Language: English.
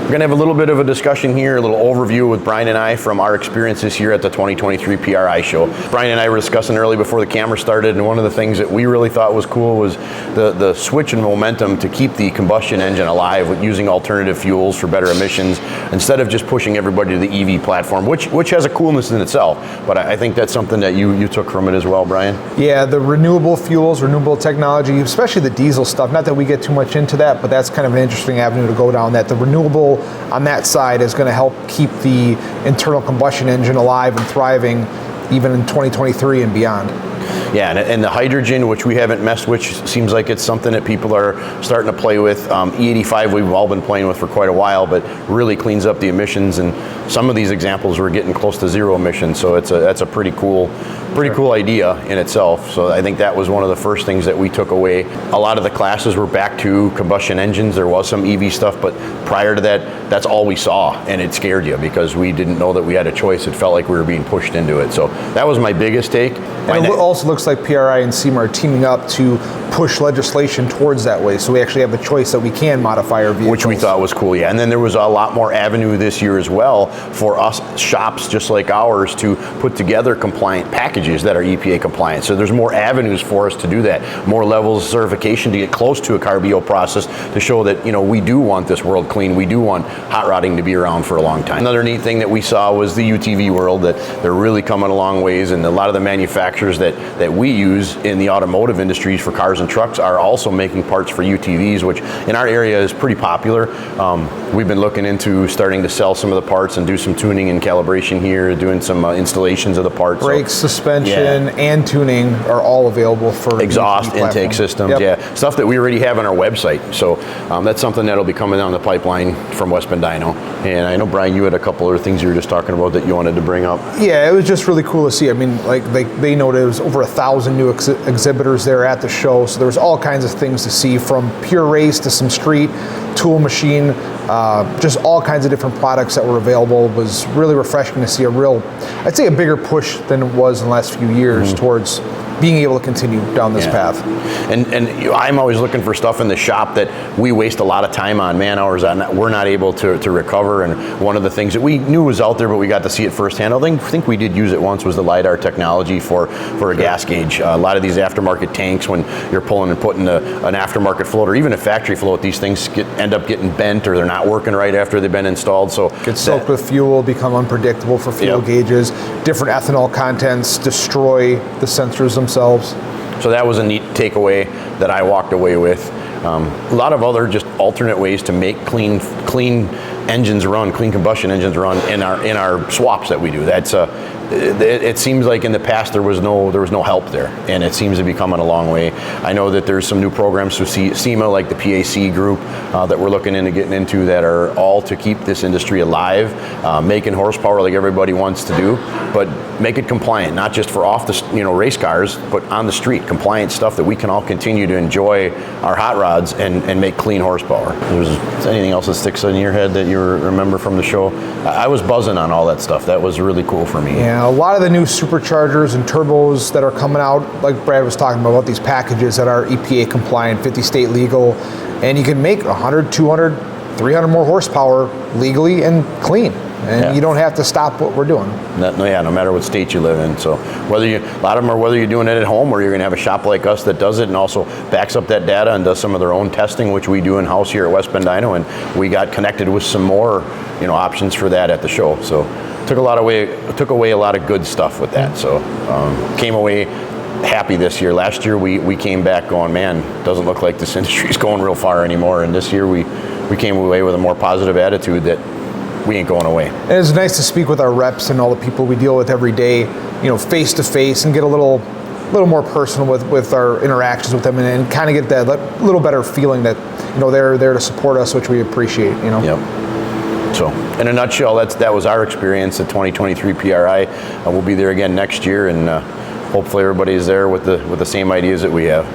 We're going to have a little bit of a discussion here, a little overview with Brian and I from our experiences here at the 2023 PRI show. Brian and I were discussing early before the camera started, and one of the things that we really thought was cool was the switch in momentum to keep the combustion engine alive with using alternative fuels for better emissions instead of just pushing everybody to the EV platform, which has a coolness in itself. But I think that's something that you took from it as well, Brian. Yeah, the renewable fuels, renewable technology, especially the diesel stuff, not that we get too much into that, but that's kind of an interesting avenue to go down, that the renewable on that side is going to help keep the internal combustion engine alive and thriving even in 2023 and beyond. Yeah, and the hydrogen, which we haven't messed with, seems like it's something that people are starting to play with. E85 we've all been playing with for quite a while, but really cleans up the emissions, and some of these examples we're getting close to zero emissions, so that's a pretty cool idea in itself. So I think that was one of the first things that we took away. A lot of the classes were back to combustion engines. There was some EV stuff, but prior to that, that's all we saw, and it scared you because we didn't know that we had a choice. It felt like we were being pushed into it. So that was my biggest take. And it also looks like PRI and SEMA are teaming up to push legislation towards that way, so we actually have a choice that we can modify our vehicles. Which we thought was cool, yeah. And then there was a lot more avenue this year as well for us shops just like ours to put together compliant packages that are EPA compliant. So there's more avenues for us to do that, more levels of certification to get close to a CARB-O process to show that, you know, we do want this world clean, we do want hot rodding to be around for a long time. Another neat thing that we saw was the UTV world, that they're really coming a long ways, and a lot of the manufacturers that we use in the automotive industries for cars and trucks are also making parts for UTVs, which in our area is pretty popular. We've been looking into starting to sell some of the parts and do some tuning and calibration here, doing some installations of the parts. Brakes, suspension, and tuning are all available for exhaust intake systems. Yep. Yeah, stuff that we already have on our website. So that's something that'll be coming down the pipeline from West Bend Dyno. And I know, Brian, you had a couple other things you were just talking about that you wanted to bring up. Yeah, it was just really cool to see. I mean, like they noted it was over 1,000 new exhibitors there at the show, so there was all kinds of things to see, from pure race to some street, tool machine, just all kinds of different products that were available. It was really refreshing to see I'd say a bigger push than it was in the last few years towards being able to continue down this path. And I'm always looking for stuff in the shop that we waste a lot of time on, man hours on, we're not able to recover. And one of the things that we knew was out there, but we got to see it firsthand, I think we did use it once, was the LiDAR technology for a gas gauge. A lot of these aftermarket tanks, when you're pulling and putting an aftermarket float or even a factory float, these things end up getting bent, or they're not working right after they've been installed. So get soaked with fuel, become unpredictable for fuel gauges, different ethanol contents destroy the sensors themselves. So that was a neat takeaway that I walked away with. A lot of other just alternate ways to make clean engines run, clean combustion engines run in our swaps that we do. That's it seems like in the past there was no help there, and it seems to be coming a long way. I know that there's some new programs through SEMA, like the PAC group, that we're looking into getting into, that are all to keep this industry alive, making horsepower like everybody wants to do, but make it compliant, not just for off the race cars, but on the street, compliant stuff that we can all continue to enjoy our hot rods and make clean horsepower. Is anything else that sticks in your head that you remember from the show? I was buzzing on all that stuff. That was really cool for me. Yeah, a lot of the new superchargers and turbos that are coming out, like Brad was talking about these packages that are EPA compliant, 50 state legal, and you can make 100, 200, 300 more horsepower legally and clean. And you don't have to stop what we're doing. No matter what state you live in. So a lot of them are whether you're doing it at home or you're going to have a shop like us that does it and also backs up that data and does some of their own testing, which we do in-house here at West Bend Dyno, and we got connected with some more options for that at the show. So took away a lot of good stuff with that. So came away happy this year. Last year we came back going, man, doesn't look like this industry's going real far anymore. And this year we came away with a more positive attitude that we ain't going away. And it's nice to speak with our reps and all the people we deal with every day, face to face, and get a little more personal with our interactions with them, and kind of get that little better feeling that they're there to support us, which we appreciate. Yep. So in a nutshell, that was our experience at 2023 PRI. We'll be there again next year, and hopefully everybody's there with the same ideas that we have.